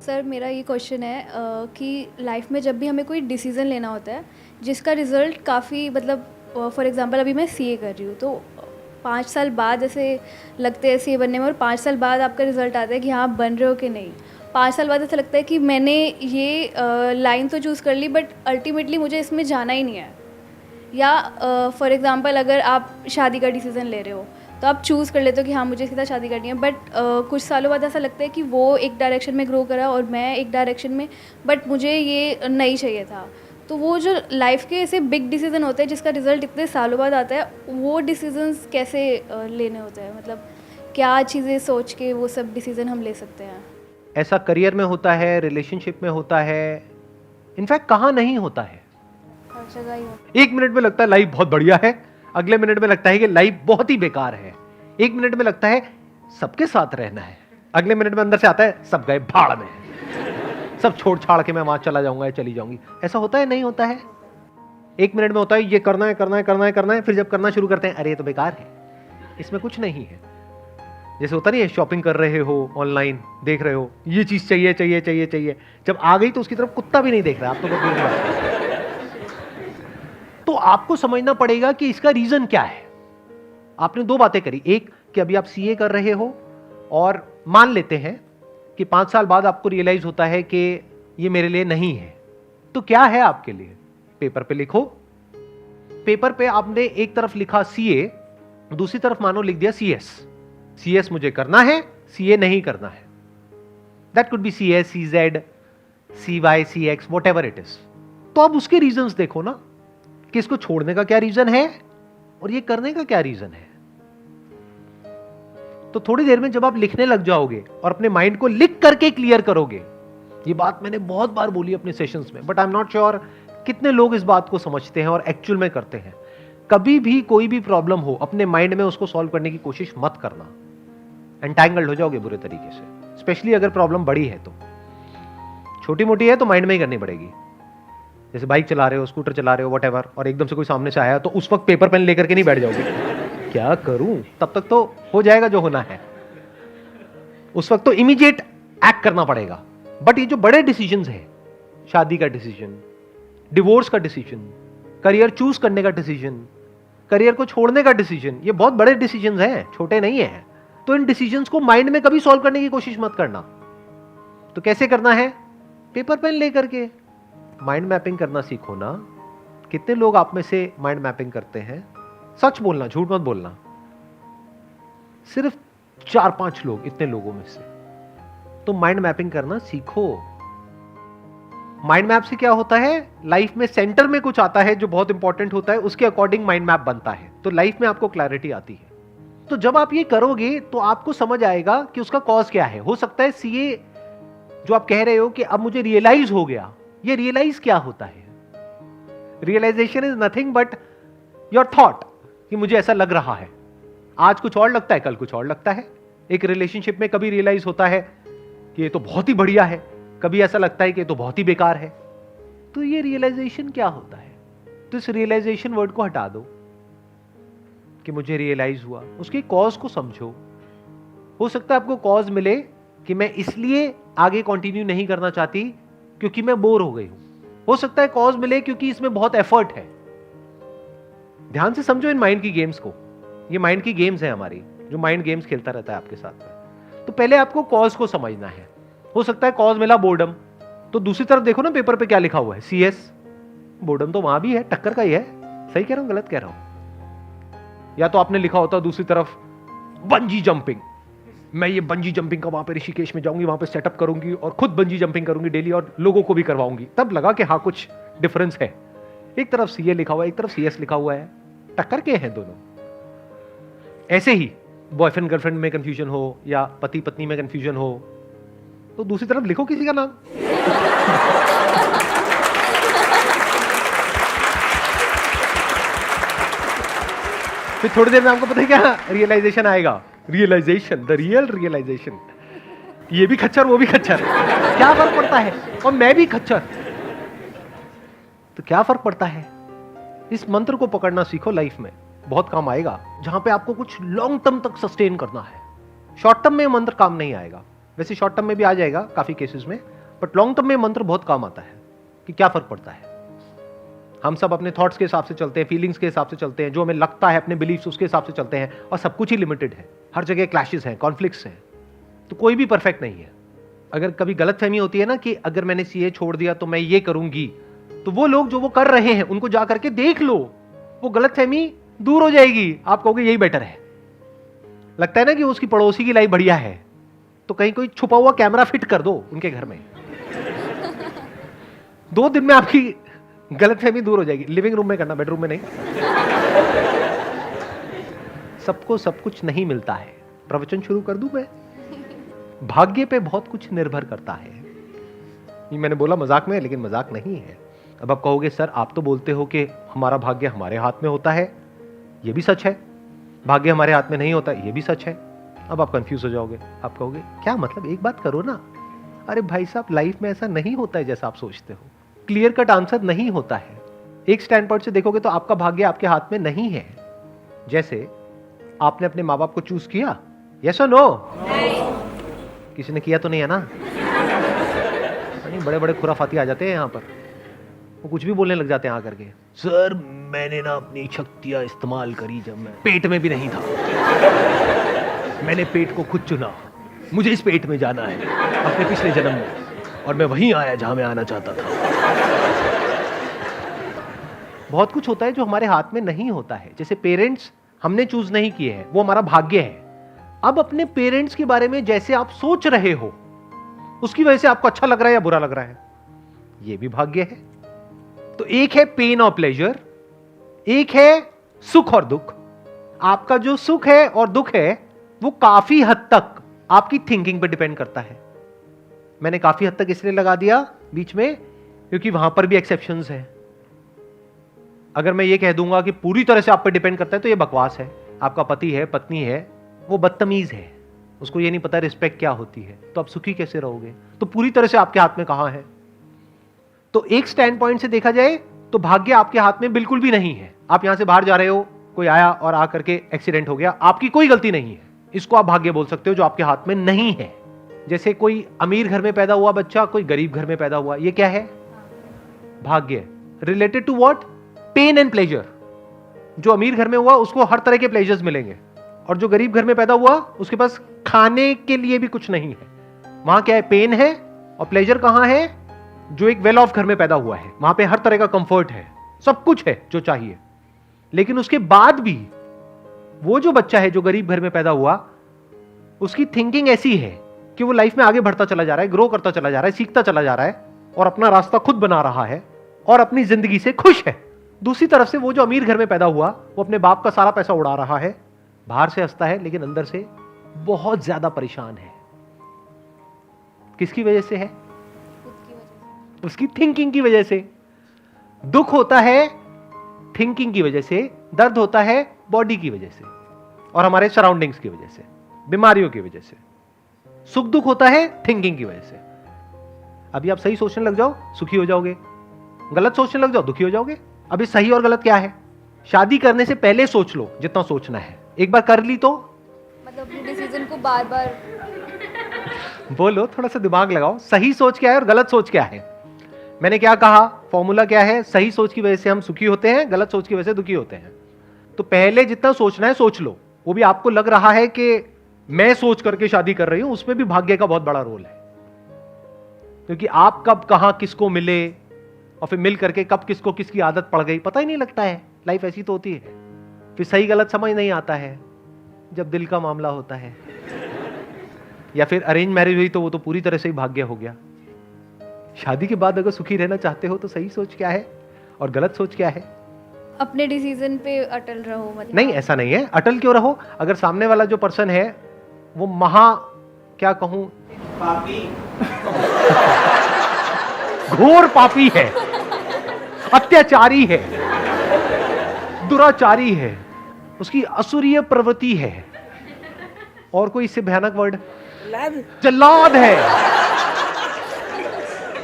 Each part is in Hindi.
सर मेरा ये क्वेश्चन है कि लाइफ में जब भी हमें कोई डिसीज़न लेना होता है जिसका रिज़ल्ट काफ़ी मतलब फॉर एग्जांपल अभी मैं सीए कर रही हूँ तो 5 साल बाद ऐसे लगते हैं सीए बनने में और 5 साल बाद आपका रिज़ल्ट आता है कि हाँ आप बन रहे हो कि नहीं। 5 साल बाद ऐसा लगता है कि मैंने ये लाइन तो चूज़ कर ली बट अल्टीमेटली मुझे इसमें जाना ही नहीं है। या फॉर एग्ज़ाम्पल अगर आप शादी का डिसीज़न ले रहे हो तो आप चूज़ कर लेते हो कि हाँ मुझे इसके साथ शादी करनी है बट कुछ सालों बाद ऐसा लगता है कि वो एक डायरेक्शन में ग्रो करा और मैं एक डायरेक्शन में, बट मुझे ये नहीं चाहिए था। तो वो जो लाइफ के ऐसे बिग डिसीज़न होते हैं जिसका रिज़ल्ट इतने सालों बाद आता है, वो डिसीजंस कैसे लेने होते हैं, मतलब क्या चीज़ें सोच के वो सब डिसीज़न हम ले सकते हैं? ऐसा करियर में होता है, रिलेशनशिप में होता है, इनफैक्ट कहाँ नहीं होता है। हर जगह ही होता है। एक मिनट में लगता है लाइफ बहुत बढ़िया है, अगले मिनट में लगता है कि लाइफ बहुत ही बेकार है। एक मिनट में लगता है सबके साथ रहना है, अगले मिनट में अंदर से आता है सब गए भाड़ में, सब छोड़ छाड़ के मैं वहां चला जाऊंगा या चली जाऊंगी। ऐसा होता है नहीं होता है? एक मिनट में होता है ये करना है करना है करना है करना है, फिर जब करना शुरू करते हैं अरे ये तो बेकार है, इसमें कुछ नहीं है। जैसे होता नहीं है, शॉपिंग कर रहे हो, ऑनलाइन देख रहे हो, ये चीज चाहिए चाहिए चाहिए चाहिए, जब आ गई तो उसकी तरफ कुत्ता भी नहीं देख रहा, आप तो बस देख रहे हो। तो आपको समझना पड़ेगा कि इसका रीजन क्या है। आपने दो बातें करी, एक कि अभी आप सीए कर रहे हो और मान लेते हैं कि 5 साल बाद आपको रियलाइज होता है कि ये मेरे लिए नहीं है। तो क्या है आपके लिए? पेपर पे लिखो। पेपर पे आपने एक तरफ लिखा सीए, दूसरी तरफ मानो लिख दिया सीएस। सीएस मुझे करना है, सीए नहीं करना है। That could be CS, CZ, CY, CX, whatever it is. तो अब उसके रीजंस देखो ना कि इसको छोड़ने का क्या रीजन है और ये करने का क्या रीजन है। तो थोड़ी देर में जब आप लिखने लग जाओगे और अपने माइंड को लिख करके क्लियर करोगे, ये बात मैंने बहुत बार बोली अपने सेशंस में, but I am not sure कितने लोग इस बात को समझते हैं और एक्चुअल में करते हैं। कभी भी कोई भी प्रॉब्लम हो, अपने माइंड में उसको सॉल्व करने की कोशिश मत करना, एंटैंगल्ड हो जाओगे बुरे तरीके से। स्पेशली अगर प्रॉब्लम बड़ी है तो, छोटी मोटी है तो माइंड में ही करनी पड़ेगी। जैसे बाइक चला रहे हो, स्कूटर चला रहे हो, व्हाटएवर, और एकदम से कोई सामने से आया तो उस वक्त पेपर पेन लेकर के नहीं बैठ जाओगे, क्या करूं, तब तक तो हो जाएगा जो होना है। उस वक्त तो इमीडिएट एक्ट करना पड़ेगा। बट ये जो बड़े डिसीजंस हैं, शादी का डिसीजन, डिवोर्स का डिसीजन, करियर चूज करने का डिसीजन, करियर को छोड़ने का डिसीजन, ये बहुत बड़े डिसीजंस हैं, छोटे नहीं हैं। तो इन डिसीजंस को माइंड में कभी सॉल्व करने की कोशिश मत करना। तो कैसे करना है? पेपर पेन लेकर के माइंड मैपिंग करना सीखो ना। कितने लोग आप में से माइंड मैपिंग करते हैं? सच बोलना, झूठ मत बोलना। सिर्फ 4-5 लोग, इतने लोगों में से। तो माइंड मैपिंग करना सीखो। माइंड मैप से क्या होता है, लाइफ में सेंटर में कुछ आता है जो बहुत इंपॉर्टेंट होता है, उसके अकॉर्डिंग माइंड मैप बनता है, तो लाइफ में आपको क्लैरिटी आती है। तो जब आप ये करोगे तो आपको समझ आएगा कि उसका कॉज क्या है। हो सकता है सीए जो आप कह रहे हो कि अब मुझे रियलाइज हो गया, ये रियलाइज क्या होता है? Realisation is nothing but your thought, कि मुझे ऐसा लग रहा है। आज कुछ और लगता है, कल कुछ और लगता है। एक रिलेशनशिप में कभी रियलाइज होता है कि ये तो बहुत ही बढ़िया है, कभी ऐसा लगता है कि ये तो बहुत ही बेकार है। तो ये रियलाइजेशन क्या होता है? तो इस रियलाइजेशन वर्ड को हटा दो कि मुझे रियलाइज हुआ, उसके कॉज को समझो। हो सकता है आपको कॉज मिले कि मैं इसलिए आगे कंटिन्यू नहीं करना चाहती क्योंकि मैं बोर हो गई हूं। हो सकता है कॉज मिले क्योंकि इसमें बहुत एफर्ट है। ध्यान से समझो इन माइंड की गेम्स को। ये माइंड की गेम्स है हमारी, जो माइंड गेम्स खेलता रहता है आपके साथ। तो पहले आपको कॉज को समझना है। हो सकता है कॉज मिला बोर्डम, तो दूसरी तरफ देखो ना पेपर पे क्या लिखा हुआ है, सीएस। बोर्डम तो वहां भी है, टक्कर का ही है। सही कह रहा हूं, गलत कह रहा हूं? या तो आपने लिखा होता दूसरी तरफ बंजी जंपिंग, मैं ये बंजी जंपिंग का वहां पे ऋषिकेश में जाऊंगी, वहां पे सेटअप करूंगी और खुद बंजी जंपिंग करूंगी डेली और लोगों को भी करवाऊंगी। तब लगा कि हाँ कुछ डिफरेंस है। एक तरफ सीए लिखा हुआ है, एक तरफ सीएस लिखा हुआ है, टक्कर के हैं दोनों। ऐसे ही बॉयफ्रेंड गर्लफ्रेंड में कंफ्यूजन हो या पति पत्नी में कंफ्यूजन हो, तो दूसरी तरफ लिखो किसी का नाम। फिर थोड़ी देर में आपको पता है क्या रियलाइजेशन आएगा, रियलाइजेशन, द रियल रियलाइजेशन। ये भी खच्चर, वो भी खच्चर, क्या फर्क पड़ता है? और मैं भी खच्चर, तो क्या फर्क पड़ता है? इस मंत्र को पकड़ना सीखो, लाइफ में बहुत काम आएगा। जहां पे आपको कुछ लॉन्ग टर्म तक सस्टेन करना है, शॉर्ट टर्म में मंत्र काम नहीं आएगा। वैसे शॉर्ट टर्म में भी आ जाएगा काफी केसेस में, बट लॉन्ग टर्म में मंत्र बहुत काम आता है कि क्या फर्क पड़ता है। हम सब अपने थॉट्स के हिसाब से चलते हैं, फीलिंग्स के हिसाब से चलते हैं, जो हमें लगता है अपने बिलीफ्स उसके हिसाब से चलते हैं, और सब कुछ ही लिमिटेड है, हर जगह क्लैशेस हैं, कॉन्फ्लिक्ट्स हैं, तो कोई भी परफेक्ट नहीं है। अगर कभी गलतफहमी होती है ना कि अगर मैंने सीए छोड़ दिया तो मैं ये करूंगी, तो वो लोग जो वो कर रहे हैं उनको जा करके देख लो, वो गलतफहमी दूर हो जाएगी। आप कहोगे यही बेटर है। लगता है ना कि उसकी पड़ोसी की लाइफ बढ़िया है, तो कहीं कोई छुपा हुआ कैमरा फिट कर दो उनके घर में, 2 दिन में आपकी गलतफहमी दूर हो जाएगी। लिविंग रूम में करना, बेडरूम में नहीं। सबको सब कुछ नहीं मिलता है। प्रवचन शुरू कर दूं मैं? भाग्य पे बहुत कुछ निर्भर करता है। ये मैंने बोला मजाक में, लेकिन मजाक नहीं है। अब आप कहोगे सर आप तो बोलते हो कि हमारा भाग्य हमारे हाथ में होता है, ये भी सच है। भाग्य हमारे हाथ में नहीं होता, ये भी सच है। अब आप कंफ्यूज हो जाओगे, आप कहोगे क्या मतलब, एक बात करो ना। अरे भाई साहब, लाइफ में ऐसा नहीं होता है जैसा आप सोचते हो। क्लियर कट आंसर नहीं होता है। एक स्टैंड पॉइंट से देखोगे तो आपका भाग्य आपके हाथ में नहीं है। जैसे आपने अपने माँ बाप को चूज किया, यस और नो? किसी ने किया तो नहीं है ना? नहीं, बड़े बड़े खुराफाती आ जाते हैं यहाँ पर, वो कुछ भी बोलने लग जाते हैं आकर के। सर मैंने ना अपनी शक्तियां इस्तेमाल करी जब मैं पेट में भी नहीं था, मैंने पेट को खुद चुना, मुझे इस पेट में जाना है अपने पिछले जन्म में, और मैं वहीं आया जहां मैं आना चाहता था। बहुत कुछ होता है जो हमारे हाथ में नहीं होता है। जैसे पेरेंट्स हमने चूज नहीं किए हैं, वो हमारा भाग्य है। अब अपने पेरेंट्स के बारे में जैसे आप सोच रहे हो, उसकी वजह से आपको अच्छा लग रहा है या बुरा लग रहा है, ये भी भाग्य है। तो एक है पेन और प्लेजर, एक है सुख और दुख। आपका जो सुख है और दुख है वो काफी हद तक आपकी थिंकिंग पे डिपेंड करता है। मैंने काफी हद तक इसलिए लगा दिया बीच में क्योंकि वहां पर भी एक्सेप्शंस हैं। अगर मैं ये कह दूंगा कि पूरी तरह से आप पे डिपेंड करता है तो ये बकवास है। आपका पति है, पत्नी है, वो बदतमीज है, उसको ये नहीं पता रिस्पेक्ट क्या होती है, तो आप सुखी कैसे रहोगे? तो पूरी तरह से आपके हाथ में कहां है? तो एक स्टैंड पॉइंट से देखा जाए तो भाग्य आपके हाथ में बिल्कुल भी नहीं है। आप यहां से बाहर जा रहे हो, कोई आया और आकर के एक्सीडेंट हो गया, आपकी कोई गलती नहीं है, इसको आप भाग्य बोल सकते हो जो आपके हाथ में नहीं है। जैसे कोई अमीर घर में पैदा हुआ बच्चा, कोई गरीब घर में पैदा हुआ, ये क्या है? भाग्य। Related to what? Pain and pleasure. जो अमीर घर में हुआ उसको हर तरह के प्लेजर्स मिलेंगे, और जो गरीब घर में पैदा हुआ उसके पास खाने के लिए भी कुछ नहीं है। वहां क्या है? पेन है। और प्लेजर कहां है? जो एक वेल ऑफ घर में पैदा हुआ है, वहां पे हर तरह का कंफर्ट है, सब कुछ है जो चाहिए। लेकिन उसके बाद भी वो जो बच्चा है जो गरीब घर में पैदा हुआ, उसकी थिंकिंग ऐसी है कि वो लाइफ में आगे बढ़ता चला जा रहा है, ग्रो करता चला जा रहा है, सीखता चला जा रहा है, और अपना रास्ता खुद बना रहा है, और अपनी जिंदगी से खुश है। दूसरी तरफ से वो जो अमीर घर में पैदा हुआ, वो अपने बाप का सारा पैसा उड़ा रहा है, बाहर से हंसता है लेकिन अंदर से बहुत ज्यादा परेशान है। किसकी वजह से है? उसकी थिंकिंग की वजह से। दुख होता है थिंकिंग की वजह से, दर्द होता है बॉडी की वजह से और हमारे सराउंडिंग्स की वजह से, बीमारियों की वजह से। सुख दुख होता है थिंकिंग की वजह से। अभी आप सही सोचने लग जाओ, सुखी हो जाओगे, गलत सोचने लग जाओ, दुखी हो जाओगे। अभी सही और गलत क्या है? शादी करने से पहले सोच लो जितना सोचना है, एक बार कर ली तो मतलब अपने डिसीजन को बार बार बोलो, थोड़ा सा दिमाग लगाओ। सही सोच क्या है और गलत सोच क्या है? मैंने क्या कहा? फॉर्मूला क्या है? सही सोच की वजह से हम सुखी होते हैं, गलत सोच की वजह से दुखी होते हैं। तो पहले जितना सोचना है सोच लो। वो भी आपको लग रहा है कि मैं सोच करके शादी कर रही हूं, उसमें भी भाग्य का बहुत बड़ा रोल है। क्योंकि आप कब कहां किसको मिले और फिर मिल करके कब किसको किसकी आदत पड़ गई पता ही नहीं लगता है। लाइफ ऐसी तो होती है। फिर सही गलत समझ नहीं आता है जब दिल का मामला होता है। या फिर अरेंज मैरिज हुई तो वो तो पूरी तरह से ही भाग्य हो गया। शादी के बाद अगर सुखी रहना चाहते हो तो सही सोच क्या है और गलत सोच क्या है? अपने डिसीजन पे अटल रहो। मतलब नहीं, ऐसा नहीं है। अटल क्यों रहो? अगर सामने वाला जो पर्सन है वो क्या कहूं, पापी, घोर पापी है, अत्याचारी है, दुराचारी है, उसकी असुरीय प्रवृत्ति है, और कोई इससे भयानक वर्ड, जल्लाद है।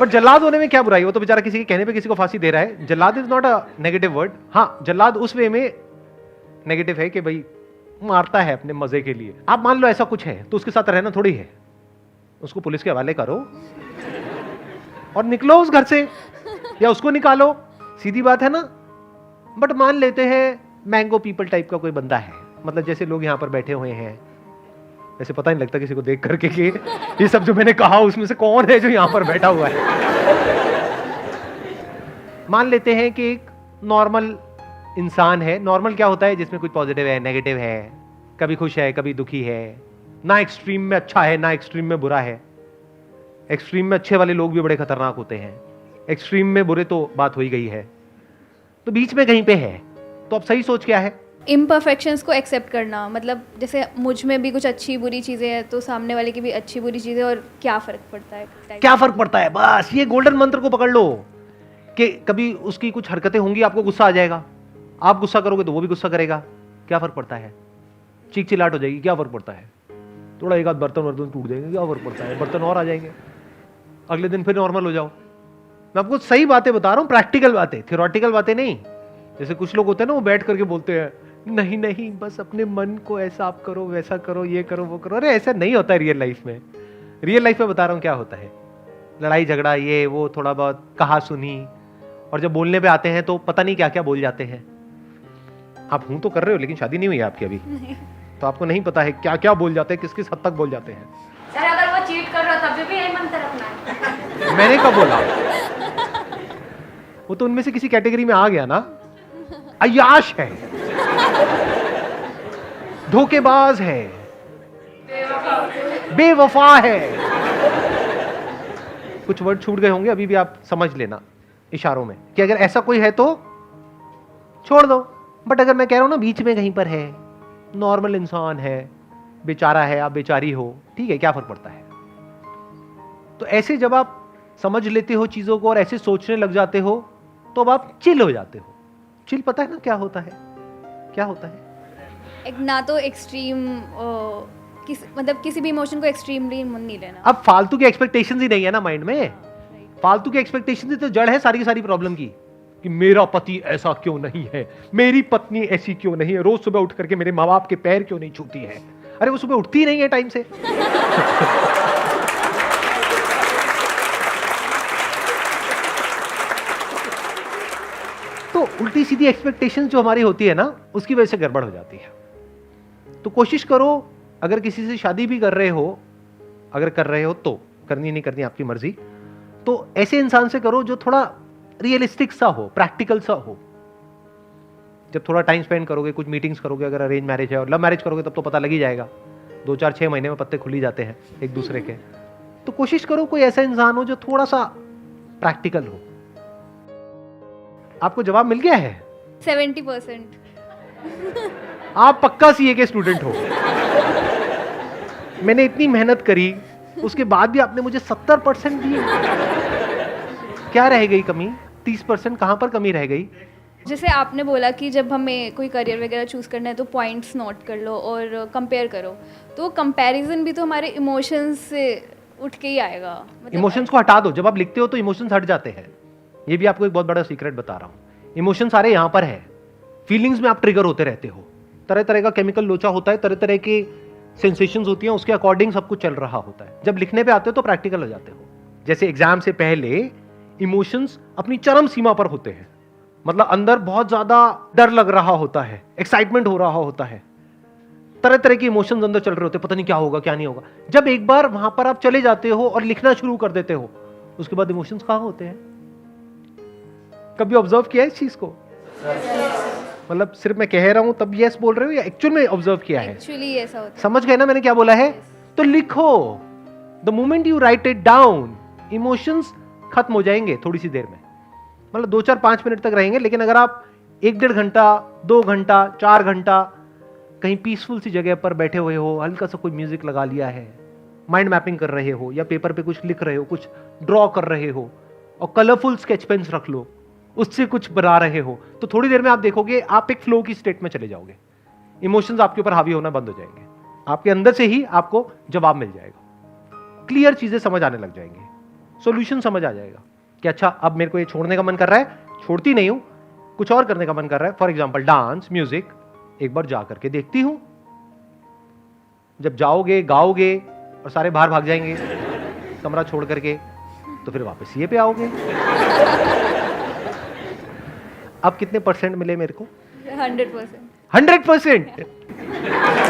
बट जल्लाद होने में क्या बुराई? वो तो बेचारा किसी के कहने पे किसी को फांसी दे रहा है। जल्लाद is not a negative word. हाँ, जल्लाद उस वे में नेगेटिव है कि भाई मारता है अपने मजे के लिए। आप मान लो ऐसा कुछ है तो उसके साथ रहना थोड़ी है। उसको पुलिस के हवाले करो और निकलो उस घर से, या उसको निकालो, सीधी बात है ना। बट मान लेते हैं मैंगो पीपल टाइप का कोई बंदा है, मतलब जैसे लोग यहाँ पर बैठे हुए हैं, वैसे पता नहीं लगता किसी को देख करके कि ये सब जो मैंने कहा उसमें से कौन है जो यहाँ पर बैठा हुआ है। मान लेते हैं कि एक नॉर्मल इंसान है। नॉर्मल क्या होता है? जिसमें कुछ पॉजिटिव है, नेगेटिव है, कभी खुश है, कभी दुखी है, ना एक्सट्रीम में अच्छा है ना एक्सट्रीम में बुरा है। एक्सट्रीम में अच्छे वाले लोग भी बड़े खतरनाक होते हैं, एक्सट्रीम में बुरे तो बात हो ही गई है, तो बीच में कहीं पे है। तो अब सही सोच क्या है? इम्परफेक्शंस को एक्सेप्ट करना, मतलब जैसे मुझ में भी कुछ अच्छी बुरी चीज़ें हैं तो सामने वाले की भी अच्छी बुरी चीज़ें, और क्या फ़र्क पड़ता है? क्या फर्क पड़ता है? बस ये गोल्डन मंत्र को पकड़ लो कि कभी उसकी कुछ हरकतें होंगी, आपको गुस्सा आ जाएगा, आप गुस्सा करोगे तो वो भी गुस्सा करेगा, क्या फर्क पड़ता है? चीख चिल्लाहट हो जाएगी, क्या फर्क पड़ता है? थोड़ा एक आध बर्तन टूट जाएंगे, क्या फर्क पड़ता है? बर्तन और आ जाएंगे, अगले दिन फिर नॉर्मल हो जाओ। मैं आपको सही बातें बता रहा हूं, प्रैक्टिकल बातें, थियोरेटिकल बातें नहीं। जैसे कुछ लोग होते हैं ना, वो बैठ करके बोलते हैं नहीं नहीं बस अपने मन को ऐसा आप करो, वैसा करो, ये करो, वो करो। अरे ऐसा नहीं होता है रियल लाइफ में। रियल लाइफ में बता रहा हूं क्या होता है, लड़ाई झगड़ा, ये वो, थोड़ा बहुत कहा सुनी, और जब बोलने पे आते हैं तो पता नहीं क्या क्या बोल जाते हैं। आप हूं तो कर रहे हो, लेकिन शादी नहीं हुई आपकी अभी, तो आपको नहीं पता है क्या क्या बोल जाते हैं, किस किस हद तक बोल जाते हैं। सर अगर वो चीट कर रहा है तब भी यही मंत्र रखना है। मैंने कब बोला? वो तो उनमें से किसी कैटेगरी में आ गया ना। अय्याश है, धोखेबाज है, बेवफा है। कुछ वर्ड छूट गए होंगे, अभी भी आप समझ लेना इशारों में कि अगर ऐसा कोई है तो छोड़ दो। बट अगर मैं कह रहा हूं ना बीच में कहीं पर है, नॉर्मल इंसान है, बेचारा है, आप बेचारी हो, ठीक है, क्या फर्क पड़ता है? तो ऐसे जब आप समझ लेते हो चीजों को और ऐसे सोचने लग जाते हो तो अब आप चिल हो जाते हो। चिल पता है ना क्या होता है? क्या होता है? एक ना तो एक्सट्रीम मतलब किसी भी इमोशन को एक्सट्रीमली नहीं लेना। अब फालतू की एक्सपेक्टेशंस ही नहीं है ना माइंड में। फालतू की एक्सपेक्टेशंस ही तो जड़ है सारी की सारी प्रॉब्लम की, कि मेरा पति ऐसा क्यों नहीं है, मेरी पत्नी ऐसी क्यों नहीं है, रोज सुबह उठ करके मेरे माँ बाप के पैर क्यों नहीं छूती है। अरे वो सुबह उठती ही नहीं है टाइम से। तो उल्टी सीधी एक्सपेक्टेशंस जो हमारी होती है ना, उसकी वजह से गड़बड़ हो जाती है। तो कोशिश करो, अगर किसी से शादी भी कर रहे हो, अगर कर रहे हो तो, करनी नहीं करनी आपकी मर्जी, तो ऐसे इंसान से करो जो थोड़ा रियलिस्टिक सा हो, प्रैक्टिकल सा हो। जब थोड़ा टाइम स्पेंड करोगे, कुछ मीटिंग्स करोगे, अगर अरेंज मैरिज है, और लव मैरिज करोगे तब तो पता लग ही जाएगा, 2-4-6 महीने में पत्ते खुल ही जाते हैं एक दूसरे के। तो कोशिश करो कोई ऐसा इंसान हो जो थोड़ा सा प्रैक्टिकल हो। आपको जवाब मिल गया है? 70%। आप पक्का सीए के स्टूडेंट हो। मैंने इतनी मेहनत करी, उसके बाद भी आपने मुझे 70% दिए। क्या रह गई कमी? 30% कहां पर कमी रह गई? जैसे आपने बोला कि जब हमें कोई करियर वगैरह चूज़ करना है तो पॉइंट्स नोट कर लो और कंपेयर करो, तो कंपैरिजन भी तो हमारे इमोशंस से उठ के ही आएगा। मतलब इमोशंस को हटा दो। जब आप लिखते हो तो इमोशंस हट जाते हैं। ये भी आपको एक बहुत बड़ा सीक्रेट बता रहा हूं। इमोशन सारे यहां पर है, फीलिंग्स में आप ट्रिगर होते रहते हो, तरह तरह का केमिकल लोचा होता है, तरह तरह की सेंसेशंस होती हैं, उसके अकॉर्डिंग सब कुछ चल रहा होता है। जब लिखने पे आते हो तो प्रैक्टिकल हो जाते हो। जैसे एग्जाम से पहले इमोशंस अपनी चरम सीमा पर होते हैं, मतलब अंदर बहुत ज्यादा डर लग रहा होता है, एक्साइटमेंट हो रहा होता है, तरह तरह के इमोशंस अंदर चल रहे होते हैं, पता नहीं क्या होगा क्या नहीं होगा। जब एक बार वहां पर आप चले जाते हो और लिखना शुरू कर देते हो, उसके बाद इमोशंस कहां होते हैं? कभी ऑब्जर्व किया है इस चीज को? मतलब सिर्फ मैं कह रहा हूं तब यस बोल रहे हो या एक्चुअल में ऑब्जर्व किया है? एक्चुअली ऐसा होता है। समझ गए ना मैंने क्या बोला है? तो लिखो। The moment you right it down, emotions खत्म हो जाएंगे थोड़ी सी देर में, मतलब 2-4-5 मिनट तक रहेंगे। लेकिन अगर आप 1-1.5 घंटा, 2 घंटा, 4 घंटा कहीं पीसफुल सी जगह पर बैठे हुए हो, हल्का सा कोई म्यूजिक लगा लिया है, माइंड मैपिंग कर रहे हो, या पेपर पे कुछ लिख रहे हो, कुछ ड्रॉ कर रहे हो, और कलरफुल स्केच पेन्स रख लो, उससे कुछ बना रहे हो, तो थोड़ी देर में आप देखोगे आप एक फ्लो की स्टेट में चले जाओगे। इमोशंस आपके ऊपर हावी होना बंद हो जाएंगे, आपके अंदर से ही आपको जवाब मिल जाएगा, क्लियर चीजें समझ आने लग जाएंगे, सॉल्यूशन समझ आ जाएगा कि अच्छा अब मेरे को ये छोड़ने का मन कर रहा है, छोड़ती नहीं हूं, कुछ और करने का मन कर रहा है, फॉर एग्जाम्पल डांस, म्यूजिक, एक बार जा करके देखती हूं। जब जाओगे, गाओगे और सारे बाहर भाग जाएंगे, कमरा छोड़ करके, तो फिर वापस सीए पे आओगे। अब कितने % मिले मेरे को? 100%। 100%।